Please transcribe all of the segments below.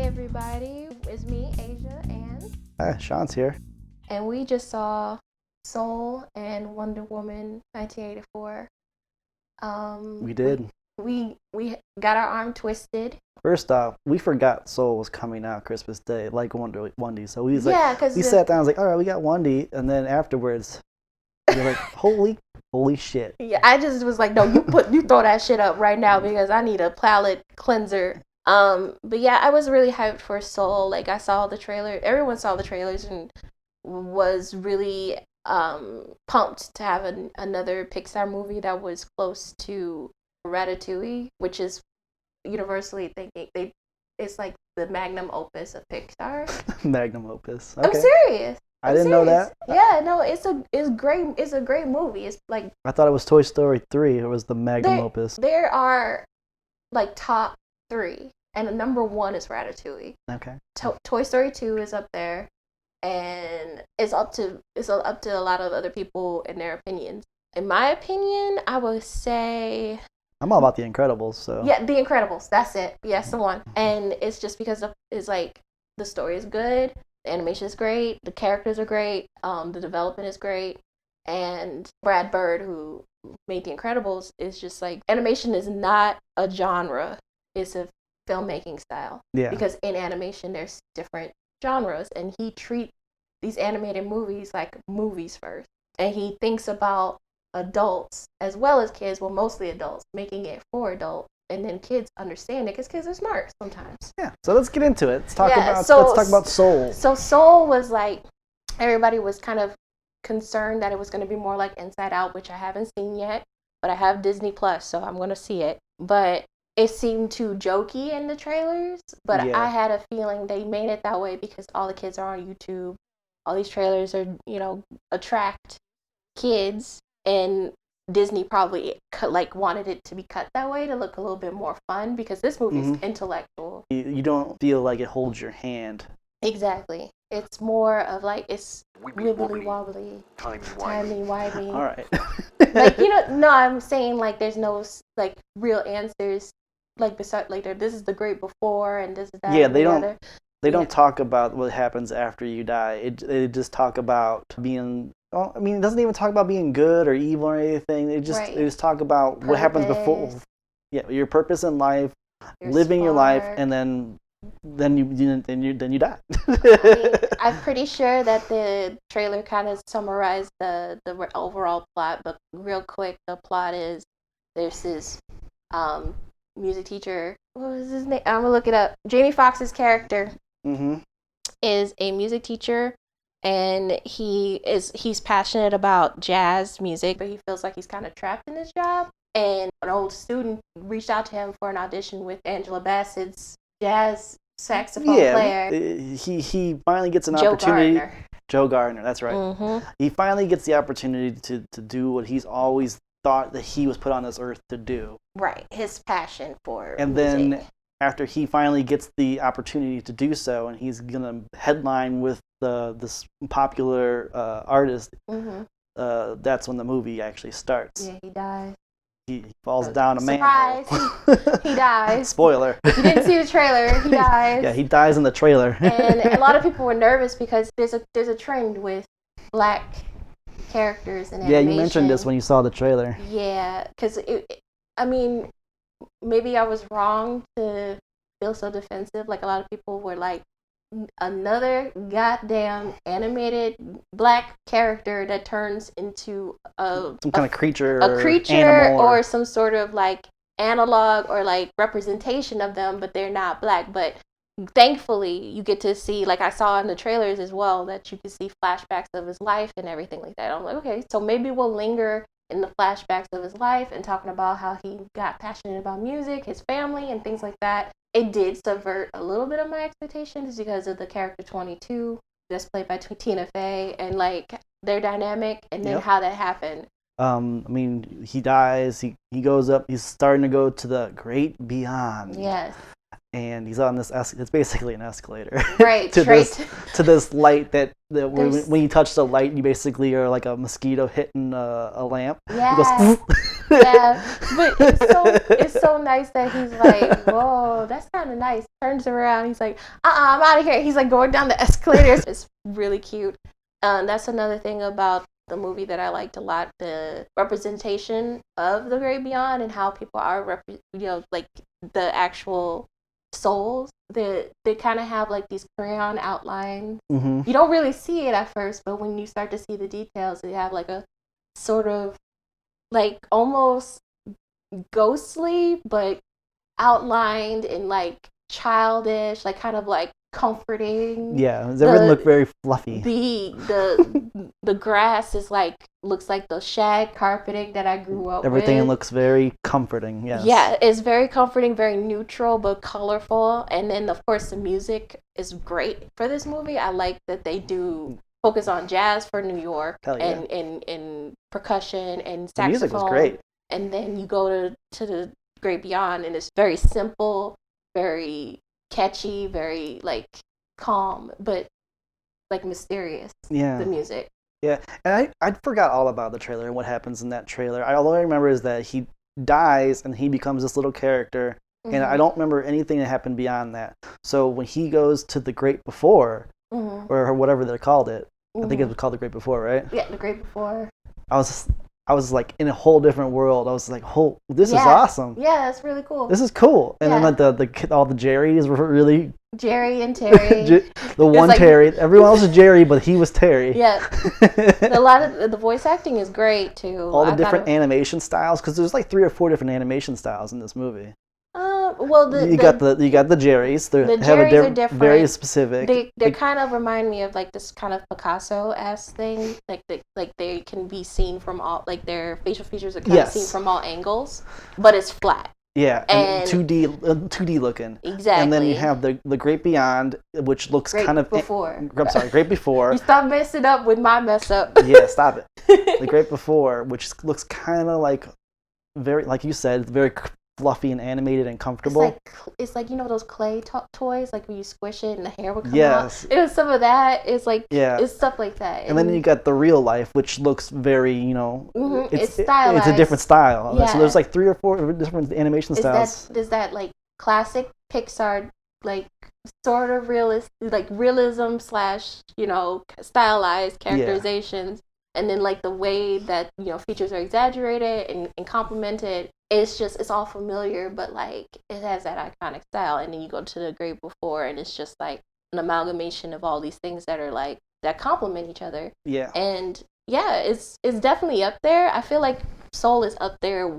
everybody. It's me, Asia, and... Hi, Sean's here. And we just saw Soul and Wonder Woman 1984. We did. We got our arm twisted. First off, we forgot Soul was coming out Christmas Day, like Wondie. So we sat down and was like, all right, we got Wondie. And then afterwards, we were like, holy shit. Yeah, I just was like, no, you throw that shit up right now because I need a palate cleanser. But yeah, I was really hyped for Soul. Like, I saw the trailer. Everyone saw the trailers and was really pumped to have another Pixar movie that was close to Ratatouille, which is universally thinking it's like the magnum opus of Pixar. Magnum opus. Okay. I'm serious. I didn't know that. Yeah, no, it's a great movie. It's like, I thought it was Toy Story 3. It was the magnum opus. There are like top 3, and number 1 is Ratatouille. Okay. Toy Story 2 is up there, and it's up to a lot of other people in their opinions. In my opinion, I would say I'm all about The Incredibles, so. Yeah, The Incredibles. That's it. Yes, the one. And it's just because it's like the story is good, the animation is great, the characters are great, the development is great, and Brad Bird, who made The Incredibles, is just like, animation is not a genre, it's a filmmaking style. Yeah. Because in animation there's different genres, and he treats these animated movies like movies first, and he thinks about adults as well as kids, well, mostly adults, making it for adults, and then kids understand it because kids are smart sometimes. Yeah, so let's get into it. Let's talk about Soul. So Soul was like, everybody was kind of concerned that it was going to be more like Inside Out, which I haven't seen yet, but I have Disney Plus, so I'm going to see it. But it seemed too jokey in the trailers, but yeah. I had a feeling they made it that way because all the kids are on YouTube. All these trailers are, attract kids. And Disney probably wanted it to be cut that way to look a little bit more fun because this movie is intellectual. You don't feel like it holds your hand. Exactly. It's more of like, it's wibbly wobbly, timey-wimey. All right. No, I'm saying like there's no like real answers. Like besides, like this is the great before and this is that. Yeah, they don't talk about what happens after you die. They just talk about being. Well, I mean, it doesn't even talk about being good or evil or anything. They just talk about what happens before. Yeah, your purpose in life, living your life, and then you die. I'm pretty sure that the trailer kind of summarized the overall plot, but real quick, the plot is there's this music teacher. What was his name? I'm gonna look it up. Jamie Foxx's character is a music teacher. And he's passionate about jazz music, but he feels like he's kind of trapped in his job. And an old student reached out to him for an audition with Angela Bassett's jazz saxophone player. He finally gets an opportunity. Joe Gardner, that's right. Mm-hmm. He finally gets the opportunity to do what he's always thought that he was put on this earth to do. Right, his passion for and music. Then after he finally gets the opportunity to do so, and he's gonna headline with this popular artist, that's when the movie actually starts. Yeah, he dies. He falls down a manhole. Surprise! He dies. Spoiler. You didn't see the trailer. He dies. Yeah, he dies in the trailer. And a lot of people were nervous because there's a trend with black characters in animation. Yeah, you mentioned this when you saw the trailer. Yeah, because maybe I was wrong to feel so defensive. Like, a lot of people were like, another goddamn animated black character that turns into some kind of creature, or some sort of like analog or like representation of them, but they're not black. But thankfully, you get to see, like I saw in the trailers as well, that you can see flashbacks of his life and everything like that. I'm like, okay, so maybe we'll linger in the flashbacks of his life and talking about how he got passionate about music, his family, and things like that. It did subvert a little bit of my expectations because of the character 22 that's played by Tina Fey and like their dynamic and then how that happened. He dies, he goes up, he's starting to go to the great beyond. Yes. And he's on this it's basically an escalator. Right, to this light that when you touch the light, you basically are like a mosquito hitting a lamp. Yeah. Yeah, but it's so nice that he's like, whoa, that's kind of nice. Turns around, he's like, I'm out of here. He's like going down the escalators. It's really cute. That's another thing about the movie that I liked a lot: the representation of the great beyond and how people are, like the actual souls. They kind of have like these crayon outlines. Mm-hmm. You don't really see it at first, but when you start to see the details, they have like a sort of like almost ghostly, but outlined and like childish, like kind of like comforting. Yeah, everything look very fluffy. The grass is like looks like the shag carpeting that I grew up Everything with. looks very comforting. Yes. Yeah, it's very comforting, very neutral but colorful, and then of course the music is great for this movie. I like that they do focus on jazz for New York and percussion and saxophone. The music was great. And then you go to the Great Beyond, and it's very simple, very catchy, very like calm, but like mysterious. Yeah. The music. Yeah, and I forgot all about the trailer and what happens in that trailer. All I remember is that he dies and he becomes this little character, and I don't remember anything that happened beyond that. So when he goes to the Great Before, or whatever they called it, I think it was called the Great Before, right? Yeah, the Great Before. I was like in a whole different world. I was like, "Oh, this is awesome!" Yeah, that's really cool. This is cool. And then like all the Jerrys were really Jerry and Terry. The one like, Terry. Everyone else was Jerry, but he was Terry. Yeah. A lot of the voice acting is great too. All the different animation styles, because there's like 3 or 4 different animation styles in this movie. Well, you got the Jerrys. The Jerrys are different. Very specific. They kind of remind me of like this kind of Picasso-esque thing. Like they can be seen from all, like their facial features are kind of seen from all angles, but it's flat. Yeah, and 2D looking. Exactly. And then you have the Great Beyond, which looks Great kind of Before. I'm sorry, Great Before. You stop messing up with my mess up. Yeah, stop it. The Great Before, which looks kind of like very, like you said, very fluffy and animated and comfortable. It's like you know those clay toys, like when you squish it and the hair would come out. It was some of that. It's like it's stuff like that. And then you got the real life, which looks very, it's stylized. It's a different style. Yeah. So there's like 3 or 4 different animation styles. Is that like classic Pixar, like sort of realism / stylized characterizations. And then like the way that features are exaggerated and complemented, it's all familiar, but like it has that iconic style. And then you go to the Great Before, and it's just like an amalgamation of all these things that are like that complement each other. Yeah. And yeah, it's definitely up there. I feel like Soul is up there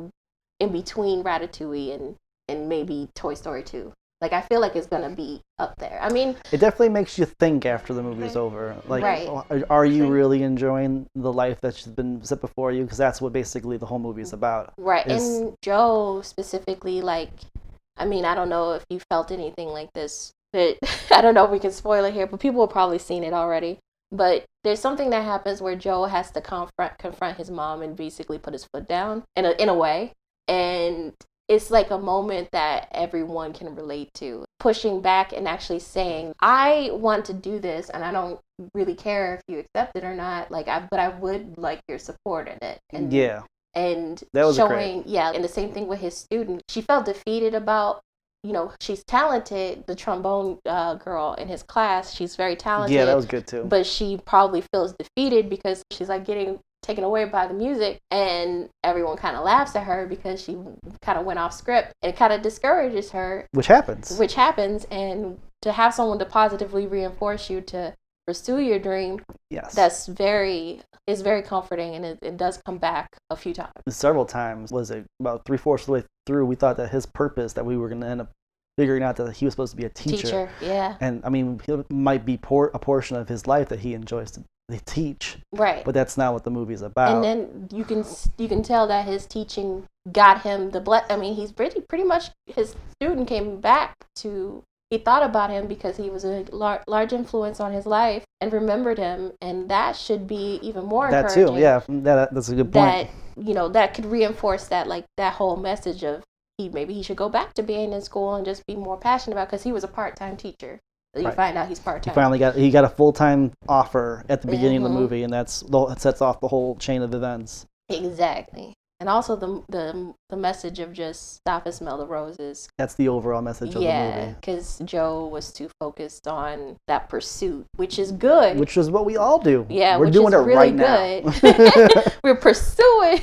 in between Ratatouille and maybe Toy Story 2. Like, I feel like it's going to be up there. I mean... It definitely makes you think after the movie's over. Like, are you really enjoying the life that's been set before you? Because that's what basically the whole movie is about. Right. And Joe specifically, like... I mean, I don't know if you felt anything like this. But I don't know if we can spoil it here, but people have probably seen it already. But there's something that happens where Joe has to confront his mom and basically put his foot down in a way. And... it's like a moment that everyone can relate to. Pushing back and actually saying, I want to do this and I don't really care if you accept it or not. But I would like your support in it. And, and that was showing, great. And the same thing with his student. She felt defeated about, she's talented, the trombone girl in his class. She's very talented. Yeah, that was good too. But she probably feels defeated because she's like getting taken away by the music, and everyone kind of laughs at her because she kind of went off script, and it kind of discourages her, which happens. And to have someone to positively reinforce you to pursue your dream, that's very comforting, and it does come back a few times. Several times. Was it about 3/4 of the way through, we thought that his purpose, that we were going to end up figuring out that he was supposed to be a teacher. And I mean, it might be a portion of his life that he enjoys to teach, right? But that's not what the movie's about. And then you can tell that his teaching got him I mean, he's pretty much, his student came back to. He thought about him because he was a large influence on his life and remembered him, and that should be even more encouraging. That too, yeah. That's a good point. That that could reinforce that, like that whole message of maybe he should go back to being in school and just be more passionate about, because he was a part-time teacher. You find out he's part-time. He got a full-time offer at the beginning of the movie, and that sets off the whole chain of events. Exactly. And also the message of just stop and smell the roses. That's the overall message of the movie. Yeah, because Joe was too focused on that pursuit, which is good. Which is what we all do. Yeah, we're doing it really right now. We're pursuing.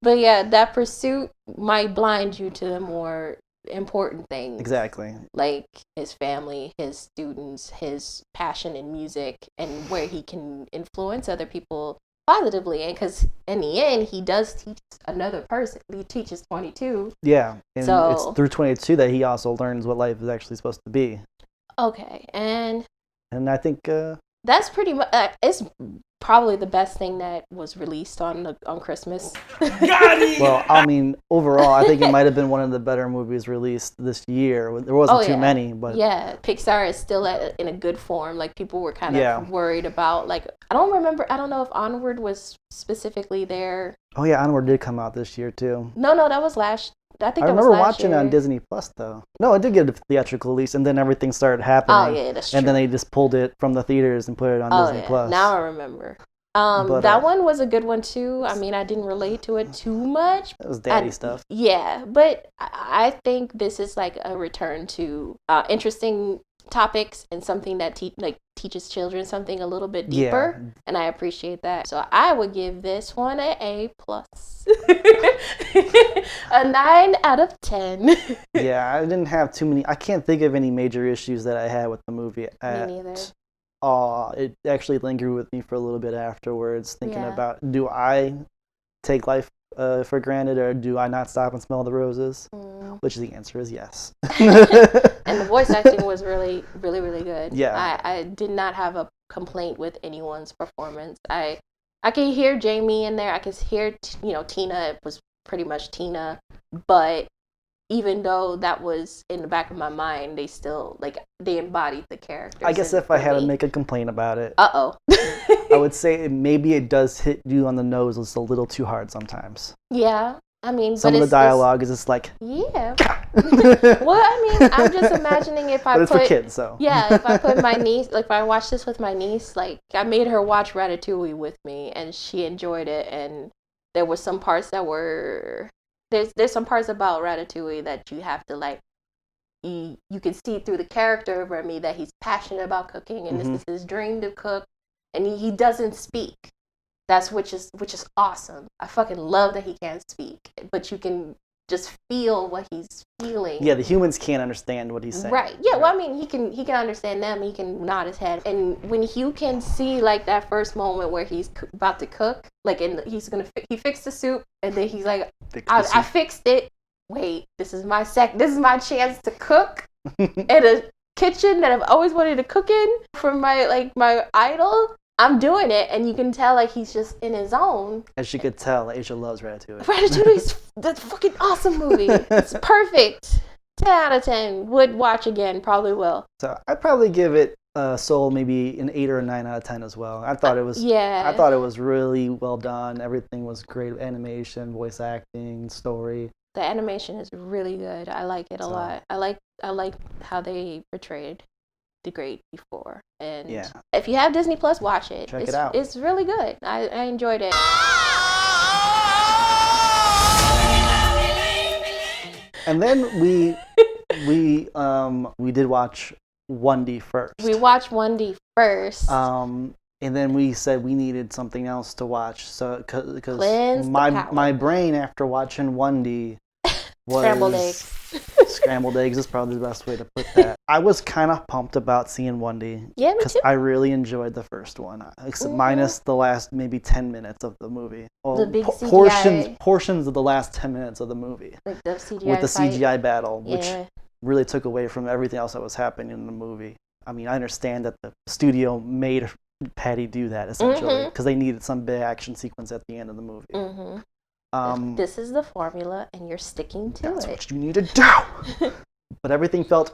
But yeah, that pursuit might blind you to the more important things. Exactly. Like his family, his students, his passion in music, and where he can influence other people positively. And because in the end, he does teach another person. He teaches 22. Yeah, and so, it's through 22 that he also learns what life is actually supposed to be. Okay, and I think that's pretty much it's probably the best thing that was released on Christmas. Well, I mean, overall, I think it might have been one of the better movies released this year. There wasn't too many, but yeah, Pixar is still in a good form. Like people were kind of worried about. Like I don't know if Onward was specifically there. Oh yeah, Onward did come out this year too. No, that was last. I remember watching it on Disney Plus though. No, it did get a theatrical release, and then everything started happening. Oh yeah, that's true. And then they just pulled it from the theaters and put it on Disney Plus. Now I remember. That one was a good one too. I mean, I didn't relate to it too much. It was daddy stuff. Yeah, but I think this is like a return to interesting topics and something that teaches children something a little bit deeper, and I appreciate that. So I would give this one an A+. A 9 out of 10. Yeah, I didn't have too many. I can't think of any major issues that I had with the movie. Me neither. It actually lingered with me for a little bit afterwards, thinking about, do I take life for granted, or do I not stop and smell the roses? Which the answer is yes. And the voice acting was really, really, really good. Yeah. I did not have a complaint with anyone's performance. I can hear Jamie in there. I can hear, Tina. It was pretty much Tina. But even though that was in the back of my mind, they still, they embodied the characters. I guess if I had to make a complaint about it. Uh-oh. I would say maybe it does hit you on the nose just a little too hard sometimes. Yeah. I mean, some of the dialogue is just like... Yeah. Well, I mean, I'm just imagining if I but it's for kids, so... Yeah, if I put my niece... if I watched this with my niece, I made her watch Ratatouille with me, and she enjoyed it, and there were some parts that were... There's some parts about Ratatouille that you have to, you can see through the character of Remy that he's passionate about cooking, and this is his dream to cook, and he doesn't speak. Which is awesome. I fucking love that he can't speak, but you can just feel what he's feeling. Yeah, the humans can't understand what he's saying. Right. Yeah. Well, I mean, he can understand them. He can nod his head, and when Hugh can see that first moment where he's about to cook, he fixed the soup, and then he's like, I fixed it. Wait, this is my chance to cook in a kitchen that I've always wanted to cook in for my idol. I'm doing it, and you can tell he's just in his zone. As you could tell, Asia loves Ratatouille. Ratatouille's the fucking awesome movie. It's perfect. 10 out of 10. Would watch again. Probably will. So I'd probably give it Soul maybe an 8 or a 9 out of 10 as well. I thought it was. I thought it was really well done. Everything was great. Animation, voice acting, story. The animation is really good. I like it a lot. I like how they portrayed the great before, and if you have Disney Plus, watch it. Check it out. It's really good. I enjoyed it. And then we did watch Wondie first. We watched Wondie first. And then we said we needed something else to watch, so because my brain after watching Wondie was scrambled eggs. Scrambled eggs is probably the best way to put that. I was kind of pumped about seeing Wondie. Yeah, me too. I really enjoyed the first one, except minus the last maybe 10 minutes of the movie. Well, the big CGI. Portions of the last 10 minutes of the movie. Like the CGI with the fight. CGI battle, which really took away from everything else that was happening in the movie. I mean, I understand that the studio made Patty do that, essentially, because they needed some big action sequence at the end of the movie. This is the formula, and you're sticking to that's it. That's what you need to do. But everything felt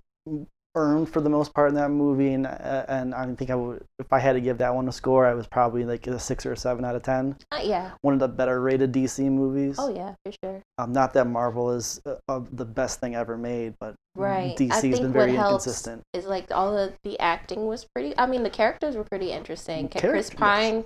earned for the most part in that movie, and I think I would, if I had to give that one a score, I was probably a 6 or a 7 out of 10. Yeah. One of the better rated DC movies. Oh yeah, for sure. Not that Marvel is the best thing ever made, but DC has been very inconsistent. Is all of the acting was pretty. I mean, the characters were pretty interesting. Chris Pine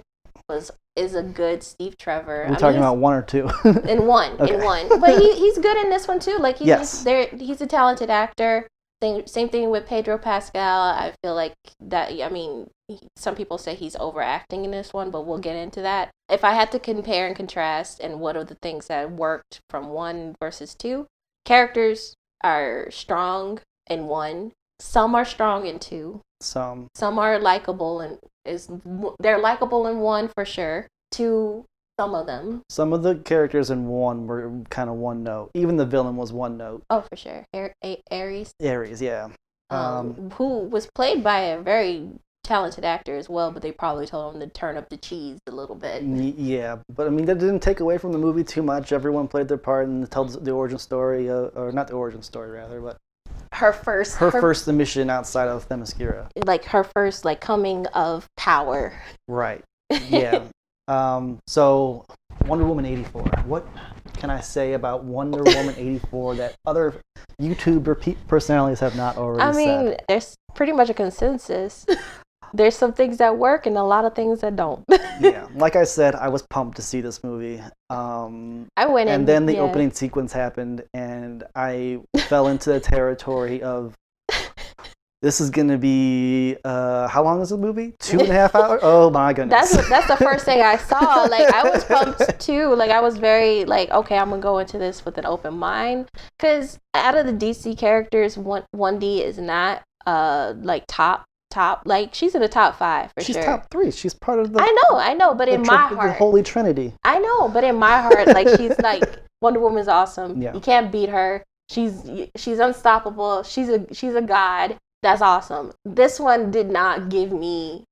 is a good Steve Trevor. We're talking about 1 or 2? In one. But he's good in this one too. Like he's a talented actor. Same thing with Pedro Pascal. I feel like that. I mean, some people say he's overacting in this one, but we'll get into that. If I had to compare and contrast, and what are the things that worked from 1 versus 2, characters are strong in 1. Some are strong in 2. Some are likable, and they're likable in 1 for sure. 2, some of them. Some of the characters in 1 were kind of one note. Even the villain was one note. Oh, for sure. Ares. Ares, yeah. Who was played by a very talented actor as well, but they probably told him to turn up the cheese a little bit. Yeah, but I mean, that didn't take away from the movie too much. Everyone played their part and told the origin story, or not the origin story, rather, but her first mission outside of Themyscira. Like her first coming of power. Right. Yeah. So Wonder Woman 84. What can I say about Wonder Woman 84 that other YouTuber personalities have not already said? I mean, there's pretty much a consensus. There's some things that work and a lot of things that don't. Yeah, like I said, I was pumped to see this movie. I went in, and then the opening sequence happened, and I fell into the territory of, this is gonna be how long is the movie? 2.5 hours? Oh my goodness! That's the first thing I saw. Like I was pumped too. Like I was very okay, I'm gonna go into this with an open mind, because out of the DC characters, Wondie is not top. Like she's in the top 5 for sure. She's top 3. She's part of the. I know, but in my heart, the Holy Trinity. I know, but in my heart, she's Wonder Woman's awesome. Yeah. You can't beat her. She's unstoppable. She's a god. That's awesome. This one did not give me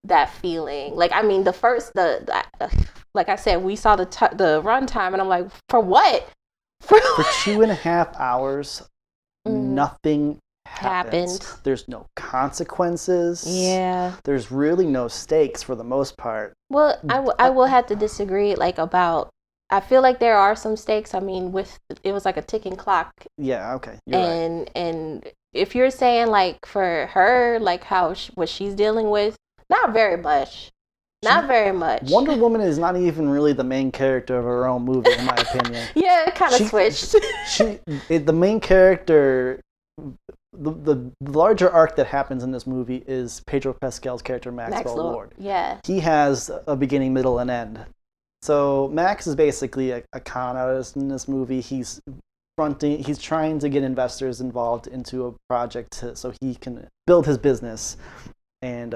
that feeling. Like, I mean, like I said, we saw the runtime, and I'm like, for what? For 2.5 hours, nothing happened. There's no consequences. Yeah. There's really no stakes for the most part. Well, I will have to disagree, about. I feel like there are some stakes. I mean, it was like a ticking clock. Yeah. Okay. You're right. And if you're saying for her, what she's dealing with, not very much. Not very much. Wonder Woman is not even really the main character of her own movie, in my opinion. Yeah, it kind of switched. The main character, the larger arc that happens in this movie is Pedro Pascal's character, Maxwell Lord. Yeah. He has a beginning, middle, and end. So Max is basically a con artist in this movie. He's trying to get investors involved into a project so he can build his business. And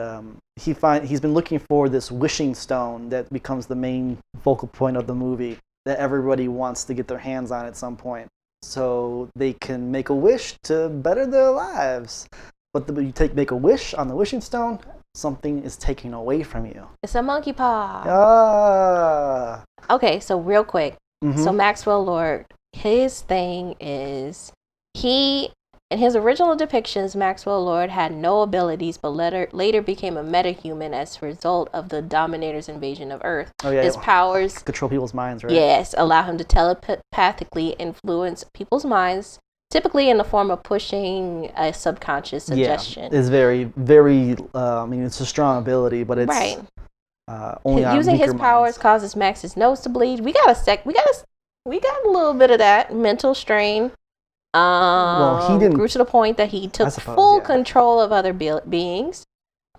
he's been looking for this wishing stone that becomes the main focal point of the movie that everybody wants to get their hands on at some point, so they can make a wish to better their lives. But make a wish on the wishing stone, something is taken away from you. It's a monkey paw. Ah. Okay, so real quick. Mm-hmm. So Maxwell Lord, his thing is in his original depictions, Maxwell Lord had no abilities, but later became a metahuman as a result of the Dominator's invasion of Earth. Oh, yeah. His powers control people's minds, right? Yes, allow him to telepathically influence people's minds, typically in the form of pushing a subconscious suggestion. Yeah, it's very, very. It's a strong ability, but it's right. Only using his powers causes Max's nose to bleed. We got a little bit of that mental strain. He didn't. Grew to the point that he took full control of other beings,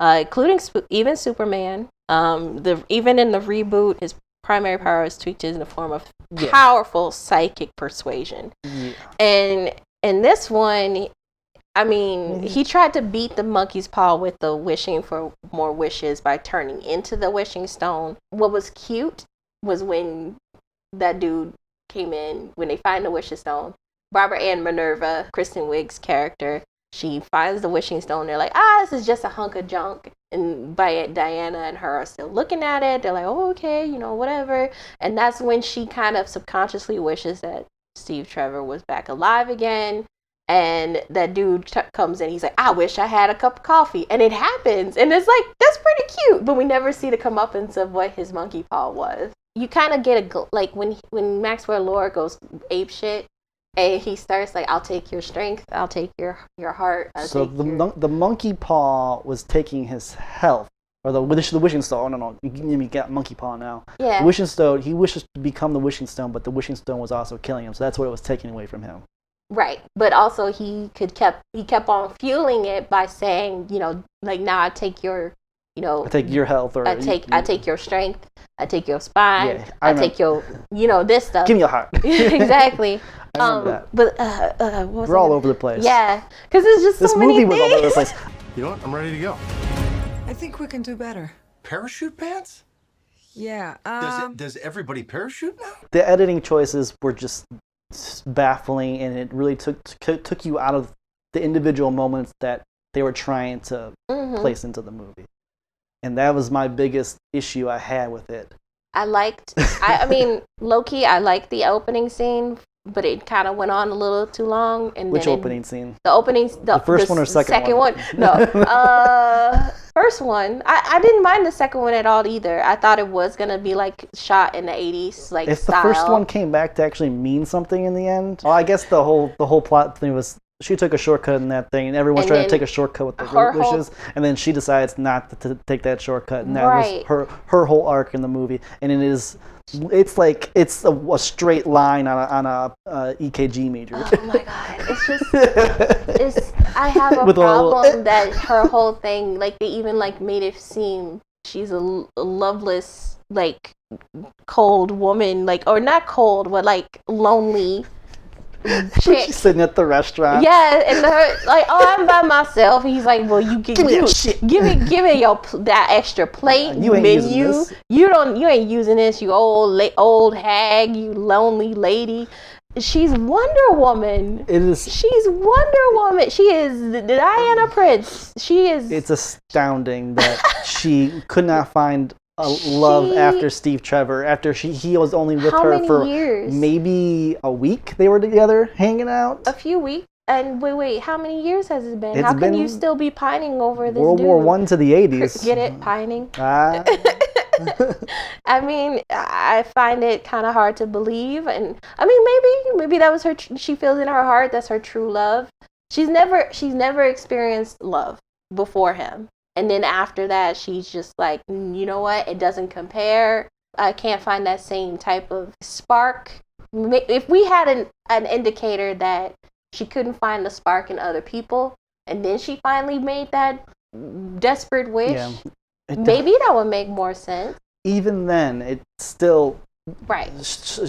including even Superman. Even in the reboot, his primary power is tweaked in the form of powerful psychic persuasion. Yeah. And in this one, I mean, he tried to beat the monkey's paw with the wishing for more wishes by turning into the wishing stone. What was cute was when that dude came in, when they find the wishing stone. Barbara Ann Minerva, Kristen Wiig's character, she finds the wishing stone. They're like, this is just a hunk of junk. And Diana and her are still looking at it. They're like, oh, okay, whatever. And that's when she kind of subconsciously wishes that Steve Trevor was back alive again. And that dude comes in. He's like, I wish I had a cup of coffee. And it happens. And it's like, that's pretty cute. But we never see the comeuppance of what his monkey paw was. You kind of get when Maxwell Lord goes ape shit. And he starts I'll take your strength, I'll take your heart. The monkey paw was taking his health. or the wishing stone. I don't know. You got monkey paw now. Yeah. The wishing stone. He wishes to become the wishing stone, but the wishing stone was also killing him. So that's what it was taking away from him. Right, but also he kept on fueling it by saying, like, now I take your, I take your health, or I take your strength, I take your spine, yeah, I take your, this stuff. Give me your heart. Exactly. I remember that. But we're all over the place. Yeah, because it's just this so many movie was all over the place. You know what? I'm ready to go. I think we can do better. Parachute pants? Yeah. Does everybody parachute now? The editing choices were just baffling, and it really took you out of the individual moments that they were trying to place into the movie, and that was my biggest issue I had with it. I mean, low-key, I liked the opening scene, but it kind of went on a little too long. And which opening scene? The first one or second one? No, first one. I didn't mind the second one at all either. I thought it was gonna be like shot in the 80s, like if style. The first one came back to actually mean something in the end. Well, I guess the whole plot thing was she took a shortcut in that thing, and everyone's trying to take a shortcut with the wishes, and then she decides not to take that shortcut, and that was her whole arc in the movie. And it's like it's a straight line on a EKG meter. Oh my god, it's just I have a problem that her whole thing, like, they even like made it seem she's a loveless, like, cold woman, like, or not cold, but like lonely chick. She's sitting at the restaurant. Yeah, and like, oh, I'm by myself. And he's like, well, you give me that extra plate you ain't menu. Using this. You ain't using this. You old hag. You lonely lady. She's Wonder Woman. She's Wonder Woman. She is the Diana Prince. She is. It's astounding that she could not find love after Steve Trevor, after he was only with her for years? Maybe a week they were together hanging out. A few weeks. And wait, how many years has it been? How can you still be pining over this World dude? War I to the 80s. Get it? Pining? I mean, I find it kind of hard to believe. And I mean, maybe that was her, she feels in her heart that's her true love. She's never experienced love before him. And then after that, she's just like, you know what? It doesn't compare. I can't find that same type of spark. If we had an indicator that she couldn't find the spark in other people, and then she finally made that desperate wish, maybe that would make more sense. Even then, it still... Right.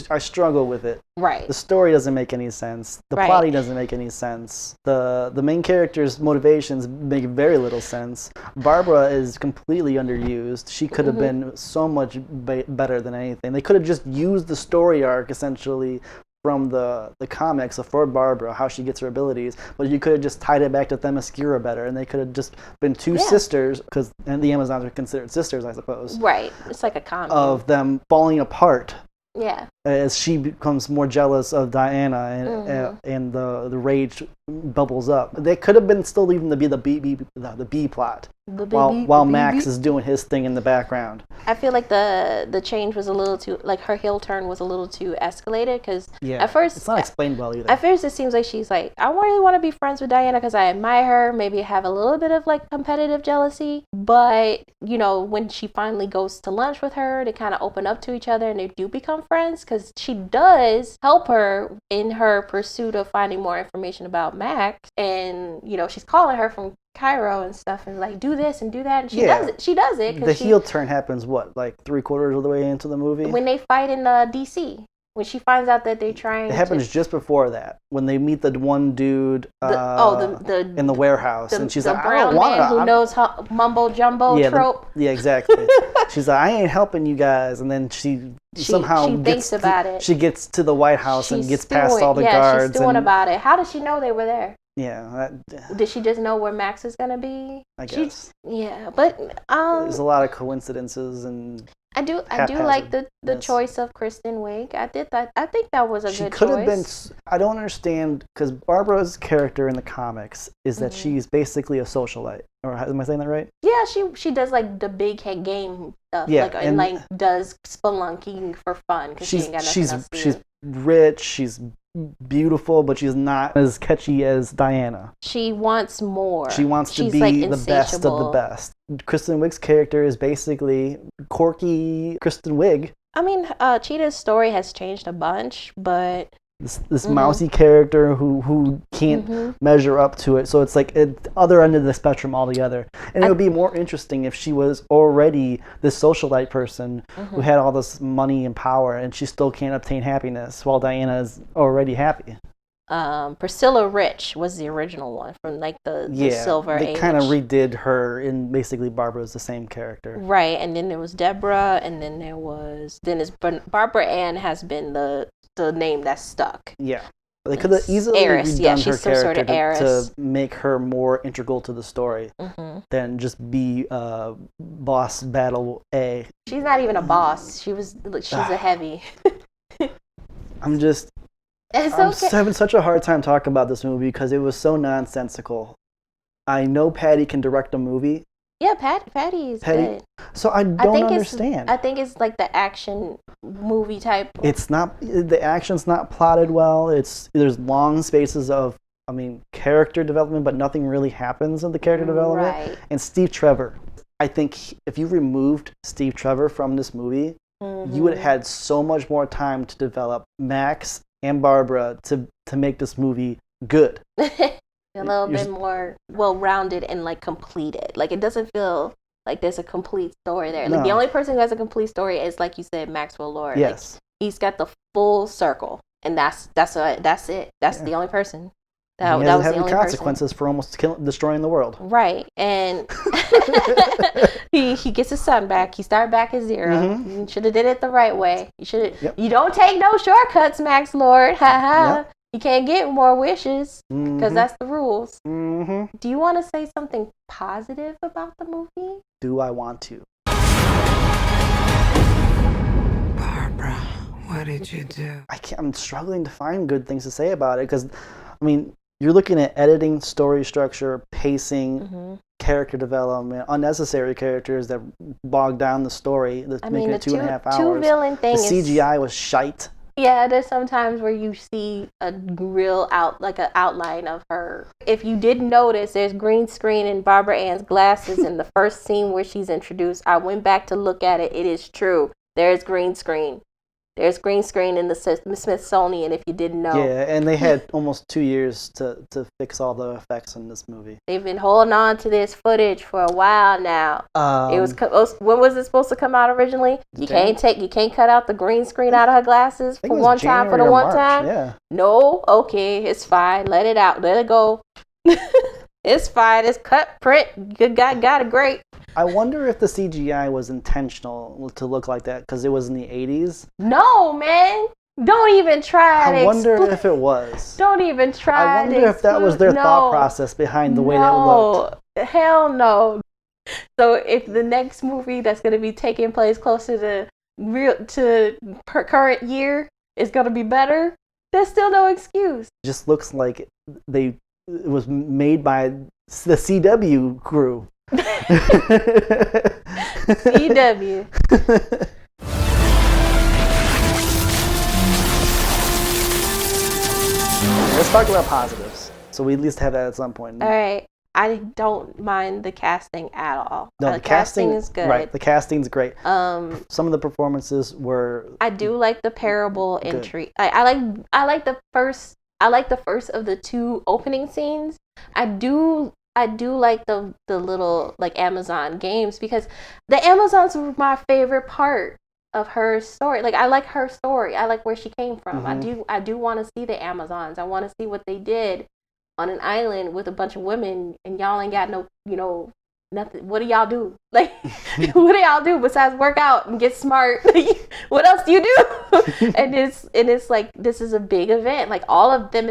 I struggle with it. Right. The story doesn't make any sense. The plotting doesn't make any sense. The main character's motivations make very little sense. Barbara is completely underused. She could have been so much better than anything. They could have just used the story arc, essentially, from the comics for Barbara, how she gets her abilities, but you could have just tied it back to Themyscira better, and they could have just been two sisters, because the Amazons are considered sisters, I suppose. Right. It's like a comic. Of them falling apart. Yeah. As she becomes more jealous of Diana, and the rage bubbles up. They could have been still leaving the B plot, while Max is doing his thing in the background. I feel like the change was a little too, like, her heel turn was a little too escalated, because at first it's not explained well either. At first it seems like she's like, I really want to be friends with Diana because I admire her, maybe have a little bit of like competitive jealousy, but when she finally goes to lunch with her, they kind of open up to each other and they do become friends, because she does help her in her pursuit of finding more information about Max, and she's calling her from Cairo and stuff, and like, do this and do that, and she does it. The heel turn happens like 3/4 of the way into the movie when they fight in DC. When she finds out that they're trying, it happens just before that, when they meet the one dude in the warehouse, and she's like, I don't want man who knows mumbo jumbo trope. Exactly. She's like, I ain't helping you guys, and then she somehow thinks about it. She gets to the White House and gets past all the guards. She's doing about it. How does she know they were there? Yeah. Did she just know where Max is gonna be? I guess. But there's a lot of coincidences, and I do like the choice of Kristen Wiig. I think that was a good choice. She could have been. I don't understand, because Barbara's character in the comics is that she's basically a socialite. Or am I saying that right? Yeah, she does like the big head game stuff. Yeah, and does spelunking for fun because she ain't got nothing else to do. She's rich. She's beautiful, but she's not as catchy as Diana. She wants more. She wants to be like the best of the best. Kristen Wiig's character is basically quirky Kristen Wiig. I mean, Cheetah's story has changed a bunch, but this mousy character who can't measure up to it. So it's like at the other end of the spectrum altogether. And it would be more interesting if she was already this socialite person who had all this money and power, and she still can't obtain happiness while Diana is already happy. Priscilla Rich was the original one from like the Silver Age. They kind of redid her, and basically Barbara's the same character. Right, and then there was Deborah, and then Barbara Ann has been the name that's stuck. Yeah. They could have easily redone her character sort of to make her more integral to the story than just be boss battle A. She's not even a boss. She's a heavy. I'm having such a hard time talking about this movie because it was so nonsensical. I know Patty can direct a movie. Yeah, Patty's good. So I don't understand. I think it's like the action movie type. It's not, the action's not plotted well. There's long spaces of, character development, but nothing really happens in the character development. Right. And Steve Trevor, I think if you removed Steve Trevor from this movie, you would have had so much more time to develop Max and Barbara to make this movie good. A little bit more well-rounded and like completed. Like it doesn't feel like there's a complete story there. Like the only person who has a complete story is, like you said, Maxwell Lord. Yes, like, he's got the full circle, and that's it. That's the only person. That was the only consequences person. For almost destroying the world. Right, and he gets his son back. He started back at zero. You should have did it the right way. You should. Yep. You don't take no shortcuts, Max Lord. Ha ha. Yep. You can't get more wishes because that's the rules. Do you want to say something positive about the movie? Do I want to? Barbara, what did you do? I'm struggling to find good things to say about it because, you're looking at editing, story structure, pacing, character development, unnecessary characters that bog down the story. That's making it 2.5 hours. Two villain thing. The CGI was shite. Yeah, there's sometimes where you see a real outline of her. If you didn't notice, there's green screen in Barbara Ann's glasses in the first scene where she's introduced. I went back to look at it. It is true. There's green screen. There's green screen in the Smithsonian, if you didn't know. Yeah, and they had almost 2 years to fix all the effects in this movie. They've been holding on to this footage for a while now. When was it supposed to come out originally? You can't cut out the green screen out of her glasses for one time. For the one time. Yeah. No, okay, it's fine. Let it out. Let it go. It's fine. It's cut, print. Good guy, got it. Great. I wonder if the CGI was intentional to look like that because it was in the 80s. No, man. Don't even try. I wonder if it was. Don't even try. I wonder if that was their thought process behind the way that it looked. Hell no. So if the next movie that's going to be taking place closer to current year is going to be better, there's still no excuse. It just looks like it was made by the CW crew. CW. Let's talk about positives. So we at least have that at some point. All right. I don't mind the casting at all. No, the casting is good. Right, the casting's great. Some of the performances were. I do like the parable entry. I like the first of the two opening scenes. I do like the little like Amazon games because the Amazons were my favorite part of her story. Like I like her story. I like where she came from. I do want to see the Amazons. I want to see what they did on an island with a bunch of women and y'all ain't got no, nothing. What do y'all do? Like what do y'all do besides work out and get smart? What else do you do? and it's like this is a big event. Like all of the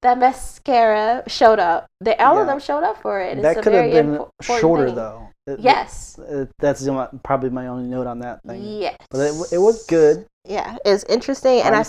mascara showed up. All of them showed up for it. That could have been shorter, though. Yes. That's probably my only note on that thing. Yes. But it was good. Yeah, it's interesting. And I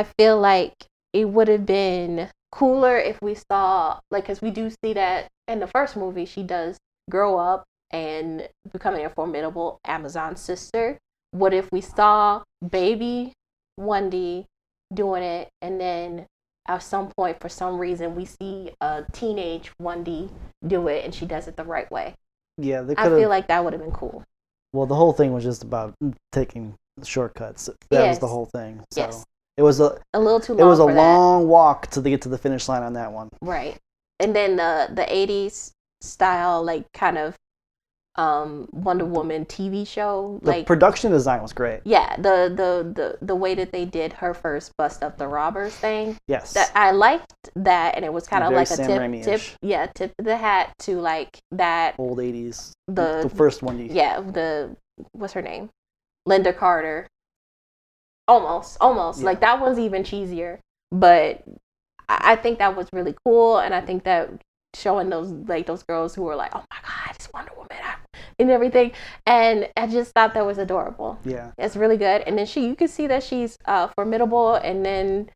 feel like it would have been cooler if we saw, like, because we do see that in the first movie, she does grow up and becoming a formidable Amazon sister. What if we saw Baby Wondie doing it, and then at some point, for some reason, we see a teenage Wondie do it, and she does it the right way. Yeah, I feel like that would have been cool. Well, the whole thing was just about taking shortcuts. That was the whole thing. So yes. It was a little too long. It was a long walk to get to the finish line on that one. Right. And then the 80s style, like, kind of Wonder Woman TV show. The like production design was great. Yeah, the way that they did her first bust up the robbers thing. Yes. That I liked that, and it was kind of like a tip of the hat to like that old 80s. The first one. Yeah, what's her name? Linda Carter. Almost. Yeah. Like, that one's even cheesier. But I think that was really cool, and I think that showing those girls who were like, oh my God, it's Wonder Woman and everything, and I just thought that was adorable. Yeah, it's really good. And then you can see that she's formidable, and then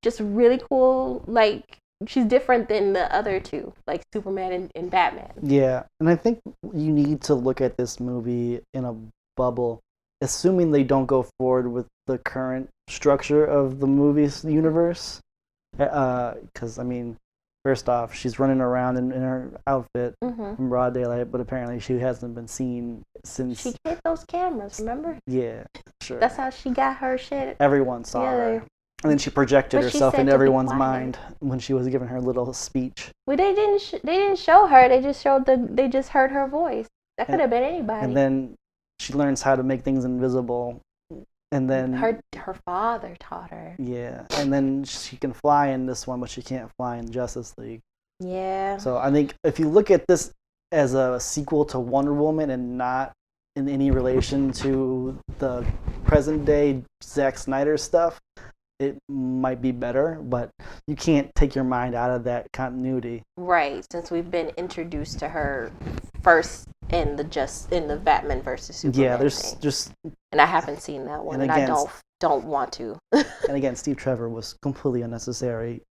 just really cool. Like, she's different than the other two, like Superman and Batman. Yeah, and I think you need to look at this movie in a bubble, assuming they don't go forward with the current structure of the movie's universe. Because, I mean, first off, she's running around in her outfit in broad daylight, but apparently she hasn't been seen since... She hit those cameras, remember? Yeah, sure. That's how she got her shit. Everyone saw her. And then she projected herself into everyone's mind when she was giving her little speech. Well, they didn't show her. They just heard her voice. That could have been anybody. And then she learns how to make things invisible. And then her father taught her. Yeah, and then she can fly in this one, but she can't fly in Justice League. Yeah. So I think if you look at this as a sequel to Wonder Woman and not in any relation to the present day Zack Snyder stuff, it might be better. But you can't take your mind out of that continuity. Right, since we've been introduced to her first in the Batman versus Superman. Yeah, there's thing. just. And I haven't seen that one, and I don't want to. And again, Steve Trevor was completely unnecessary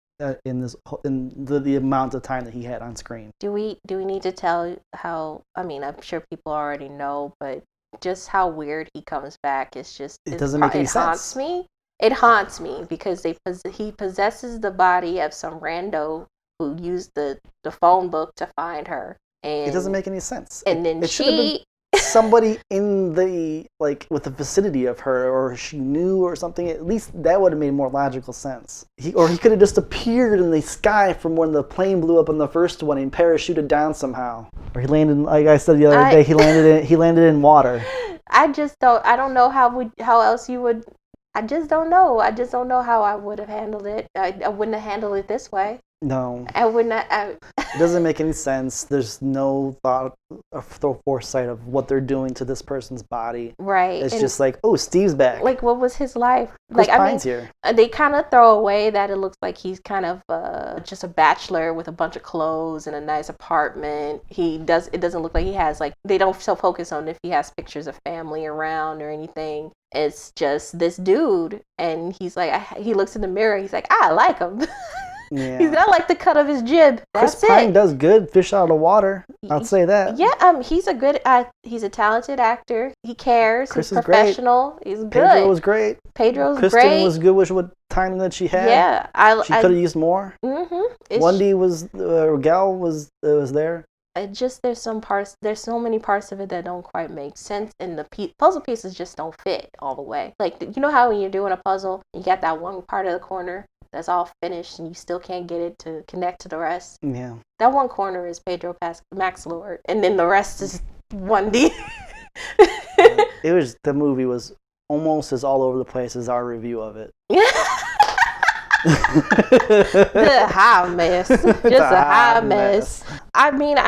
in the amount of time that he had on screen. Do we need to tell how? I mean, I'm sure people already know, but just how weird he comes back is just it doesn't make any sense. Haunts me. It haunts me because he possesses the body of some rando who used the phone book to find her. And it doesn't make any sense. And then it should have been somebody in with the vicinity of her, or she knew or something. At least that would have made more logical sense. He could have just appeared in the sky from when the plane blew up on the first one and parachuted down somehow. Or he landed, like I said the other day, he landed in water. I don't know how else you would. I just don't know. I just don't know how I would have handled it. I wouldn't have handled it this way. No. I would not. It doesn't make any sense. There's no thought or foresight of what they're doing to this person's body. Right. It's just like, oh, Steve's back. Like, what was his life? Chris Pine's here. They kind of throw away that it looks like he's kind of just a bachelor with a bunch of clothes and a nice apartment. It doesn't look like he has, like, they don't so focus on if he has pictures of family around or anything. It's just this dude, and he's like, he looks in the mirror, he's like, I like him. Yeah. He's got like the cut of his jib. That's Chris Pine does good fish out of the water. I'll say that. Yeah, he's a talented actor. He cares. He's professional. He's good. Pedro was great. Kristen was good with what time that she had. Yeah, she could have used more. Wondie Gal was there. It just there's so many parts of it that don't quite make sense, and the puzzle pieces just don't fit all the way. Like, you know how when you're doing a puzzle, you got that one part of the corner that's all finished and you still can't get it to connect to the rest. Yeah. That one corner is Pedro MacLeod, and then the rest is Wondie. The movie was almost as all over the place as our review of it. The hot mess. Just a hot mess. I mean,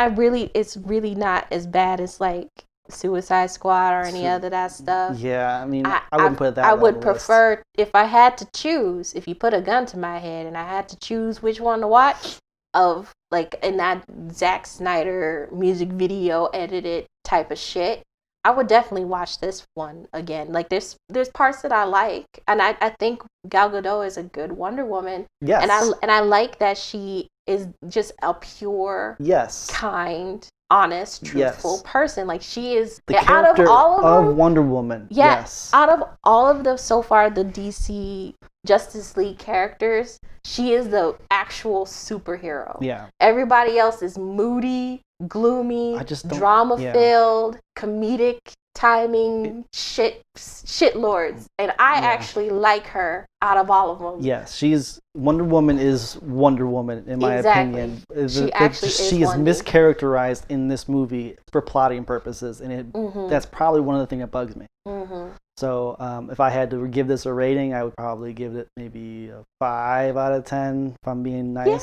it's really not as bad as like Suicide Squad or any other that stuff. Yeah, I mean, I wouldn't put that. I would prefer, if I had to choose, if you put a gun to my head and I had to choose which one to watch of, like, in that Zack Snyder music video edited type of shit, I would definitely watch this one again. Like, there's parts that I like, and I think Gal Gadot is a good Wonder Woman. Yes. And I like that she is just a pure, yes, kind, honest, truthful person. Like, she is the out of all of them, Wonder Woman. yes, out of all of the so far the DC Justice League characters, she is the actual superhero. Yeah. Everybody else is moody, gloomy, drama filled, comedic timing shitlords, and I actually like her out of all of them. Yes, she's Wonder Woman is Wonder Woman in my opinion. She is mischaracterized in this movie for plotting purposes, and that's probably one of the things that bugs me. So if I had to give this a rating, I would probably give it maybe a 5 out of 10 if I'm being nice. Yeah,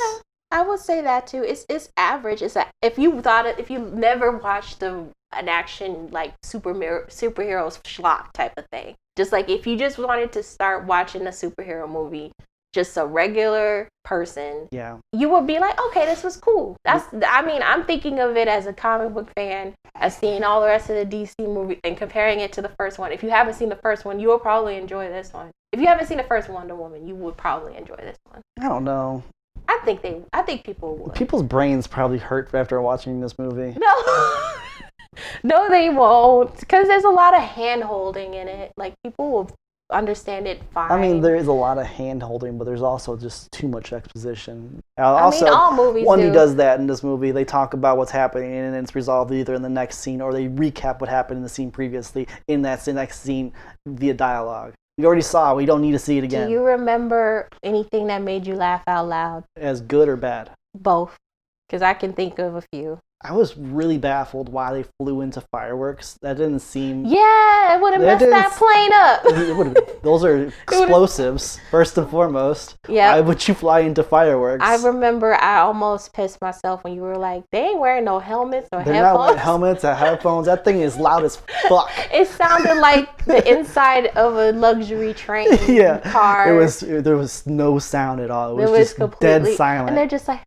I would say that too. It's average. If you never watched an action like superheroes schlock type of thing, just like if you just wanted to start watching a superhero movie, just a regular person, you would be like, okay, this was cool. I'm thinking of it as a comic book fan, as seeing all the rest of the DC movie and comparing it to the first one. If you haven't seen the first one, you will probably enjoy this one. If you haven't seen the first Wonder Woman, you would probably enjoy this one. I don't know. I think people would. People's brains probably hurt after watching this movie. No. No, they won't, because there's a lot of hand-holding in it. Like, people will understand it fine. I mean, there is a lot of hand-holding, but there's also just too much exposition. All movies Wondie does that in this movie. They talk about what's happening, and it's resolved either in the next scene, or they recap what happened in the scene previously in that next scene via dialogue. We already saw it. We don't need to see it again. Do you remember anything that made you laugh out loud? As good or bad? Both, because I can think of a few. I was really baffled why they flew into fireworks. That didn't seem... Yeah, it would have messed that plane up. Those are explosives, first and foremost. Yeah. Why would you fly into fireworks? I remember I almost pissed myself when you were like, they ain't wearing no helmets or headphones. They're not wearing helmets or headphones. That thing is loud as fuck. It sounded like the inside of a luxury train car. There was no sound at all. It was just dead silent. And they're just like,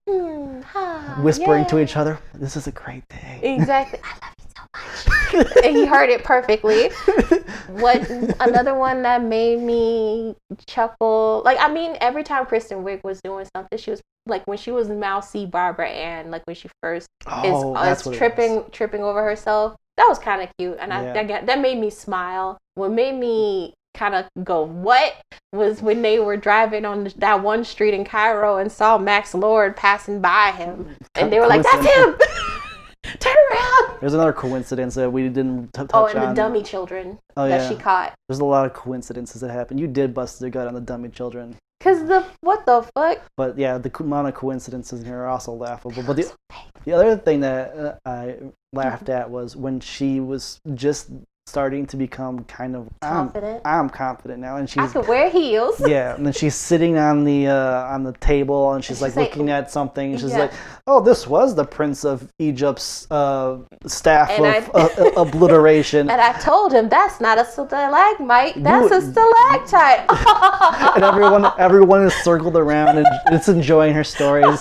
whispering to each other, this is a great day. Exactly. I love you so much. And he heard it perfectly. Another one that made me chuckle, like, I mean, every time Kristen Wiig was doing something, she was like, when she was Mousy Barbara Ann, like when she first is tripping over herself, that was kind of cute, and that made me smile. What made me kind of go what was when they were driving on that one street in Cairo and saw MacLeod passing by him, and they were like, that's him. Turn around. There's another coincidence that we didn't touch on. The dummy children that she caught. There's a lot of coincidences that happen. You did bust the gut on the dummy children. Because what the fuck? But yeah, the amount of coincidences here are also laughable. But the other thing that I laughed at was when she was just starting to become kind of confident. I'm confident now, and I could wear heels. Yeah, and then she's sitting on the table, and she's like looking at something. And she's like, "Oh, this was the Prince of Egypt's staff of obliteration." And I told him that's not a stalagmite, that's a stalactite. And everyone is circled around and it's enjoying her stories.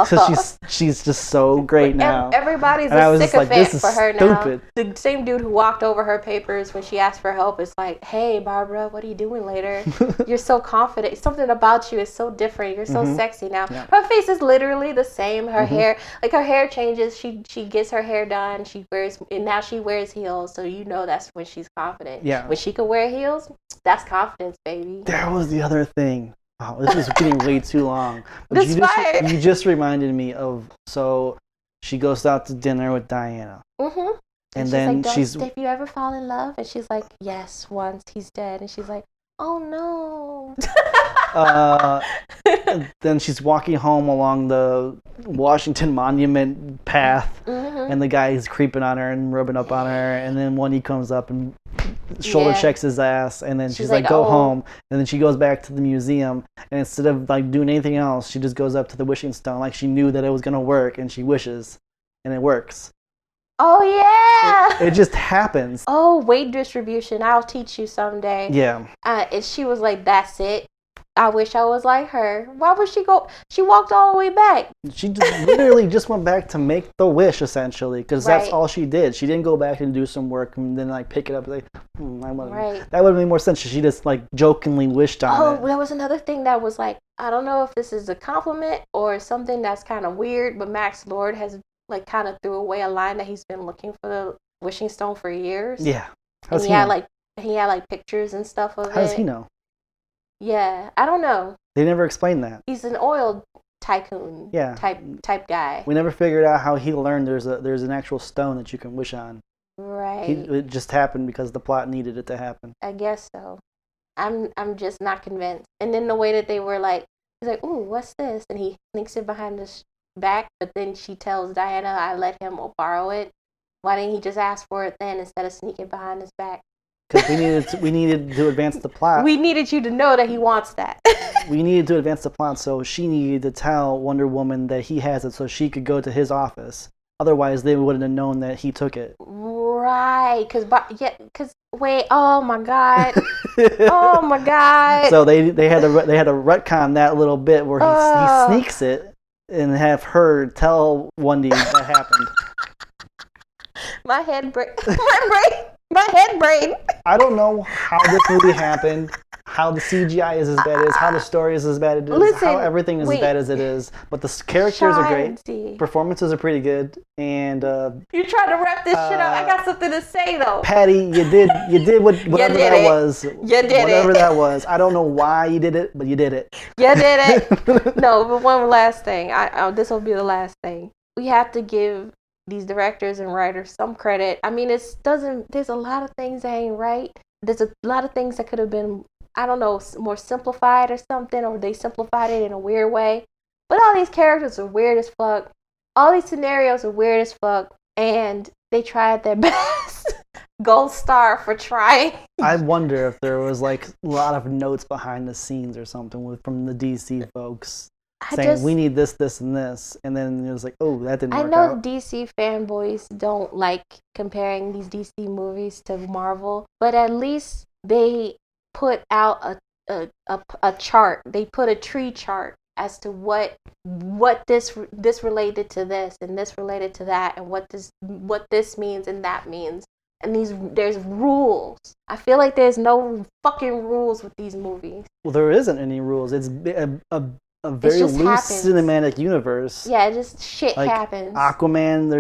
So she's just so great now. Everybody's a sycophant for her now. The same dude who walked over her papers when she asked for help is like, hey Barbara, what are you doing later? You're so confident, something about you is so different, you're so sexy now. Her face is literally the same. Her hair, like her hair changes, she gets her hair done, now she wears heels, so you know that's when she's confident. When she could wear heels, that's confidence, baby. That was the other thing. Wow, this is getting way too long. But you just reminded me of, so she goes out to dinner with Diana. And then she's like, if you ever fall in love? And she's like, yes, once, he's dead. And she's like, oh no. Then she's walking home along the Washington Monument path, and the guy is creeping on her and rubbing up on her. And then Wondie comes up and shoulder checks his ass, and then she's like, go home. And then she goes back to the museum, and instead of like doing anything else, she just goes up to the wishing stone like she knew that it was gonna work, and she wishes, and it works. Oh yeah! It just happens. Oh, weight distribution. I'll teach you someday. Yeah. And she was like, "That's it." I wish I was like her. Why would she go? She walked all the way back. She literally just went back to make the wish, essentially, because that's all she did. She didn't go back and do some work and then like pick it up and like, that would have made more sense. She just like jokingly wished on it. Oh, there was another thing that was like, I don't know if this is a compliment or something that's kind of weird, but MacLeod has like kind of threw away a line that he's been looking for the wishing stone for years. Yeah. And he had like pictures and stuff of it. How does he know? Yeah, I don't know. They never explained that. He's an oil tycoon. Yeah. Type guy. We never figured out how he learned there's an actual stone that you can wish on. Right. It just happened because the plot needed it to happen. I guess so. I'm just not convinced. And then the way that they were like, he's like, ooh, what's this? And he sneaks it behind his back, but then she tells Diana, I let him borrow it. Why didn't he just ask for it then instead of sneaking behind his back? Because we needed to advance the plot. We needed you to know that he wants that. We needed to advance the plot, so she needed to tell Wonder Woman that he has it so she could go to his office. Otherwise, they wouldn't have known that he took it. Right, wait, oh my god. Oh my god. So they had to retcon that little bit where he sneaks it and have her tell Wondie that happened. My head brain. I don't know how this movie happened, how the CGI is as bad as, how the story is as bad as it is, how everything is as bad as it is. But the characters are great. Performances are pretty good. And you're trying to wrap this shit up. I got something to say though. Patty, you did whatever that was. You did whatever that was. I don't know why you did it, but you did it. You did it. No, but one last thing. This will be the last thing. We have to give these directors and writers some credit. I mean, there's a lot of things that ain't right. There's a lot of things that could have been, I don't know, more simplified or something, or they simplified it in a weird way. But all these characters are weird as fuck. All these scenarios are weird as fuck. And they tried their best. Gold star for trying. I wonder if there was like a lot of notes behind the scenes or something from the DC folks. Saying we need this, this, and this, and then it was like, oh, that didn't work out. I know DC fanboys don't like comparing these DC movies to Marvel, but at least they put out a chart. They put a tree chart as to what this related to this, and this related to that, and what this means and that means. And there's rules. I feel like there's no fucking rules with these movies. Well, there isn't any rules. It's a very loose cinematic universe. Yeah, just shit happens. Aquaman,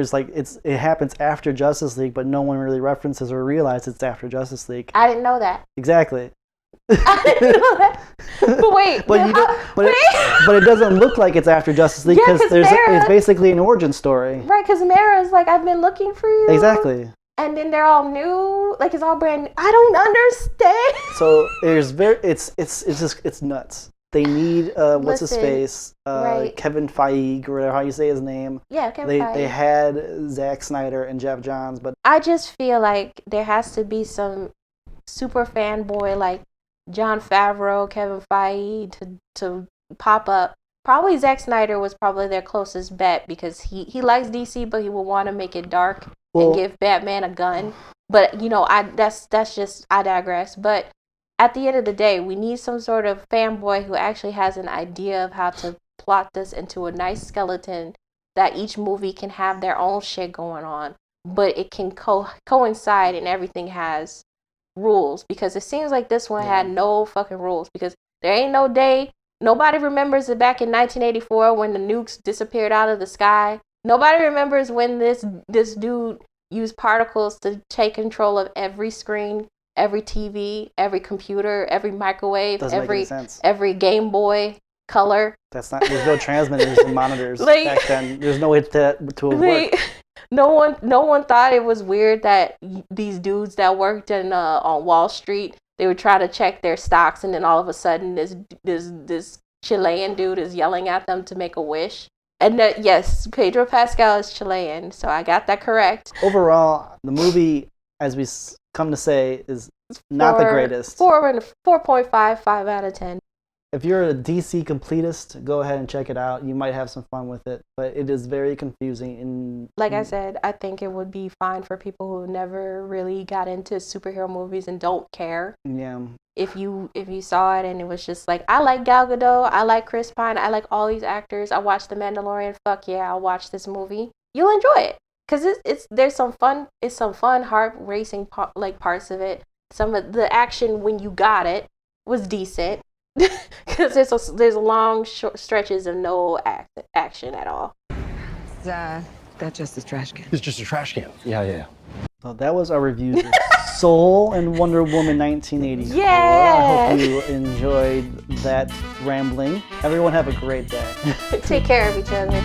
it happens after Justice League, but no one really references or realizes it's after Justice League. I didn't know that. Exactly. I didn't know that. But wait. But it doesn't look like it's after Justice League because it's basically an origin story. Right, because Mara's like, I've been looking for you. Exactly. And then they're all new, like it's all brand new. I don't understand. So it's nuts. They need what's his face, Kevin Feige, or how you say his name. Yeah, Kevin Feige. They had Zack Snyder and Jeff Johns, but I just feel like there has to be some super fanboy like Jon Favreau, Kevin Feige to pop up. Probably Zack Snyder was probably their closest bet because he likes DC, but he would want to make it dark and give Batman a gun. But that's just I digress. But at the end of the day, we need some sort of fanboy who actually has an idea of how to plot this into a nice skeleton that each movie can have their own shit going on, but it can coincide and everything has rules. Because it seems like this one had no fucking rules because there ain't no day. Nobody remembers it back in 1984 when the nukes disappeared out of the sky. Nobody remembers when this dude used particles to take control of every screen, every TV, every computer, every microwave, every Game Boy Color. There's no transmitters and monitors back then. There's no way to work. No one thought it was weird that these dudes that worked on Wall Street, they would try to check their stocks, and then all of a sudden this Chilean dude is yelling at them to make a wish. And yes, Pedro Pascal is Chilean, so I got that correct. Overall, the movie, as we come to say, is not the greatest. 4.55 out of 10. If you're a DC completist, go ahead and check it out. You might have some fun with it, but it is very confusing. And like I said, I think it would be fine for people who never really got into superhero movies and don't care. Yeah. If you saw it and it was just like, I like Gal Gadot, I like Chris Pine, I like all these actors, I watched The Mandalorian, fuck yeah, I'll watch this movie. You'll enjoy it. Because there's some fun, heart racing parts of it. Some of the action when you got it was decent. Because there's long short stretches of no action at all. That's just a trash can. It's just a trash can. Yeah. So that was our review of Soul and Wonder Woman 1984. Yeah! I hope you enjoyed that rambling. Everyone have a great day. Take care of each other.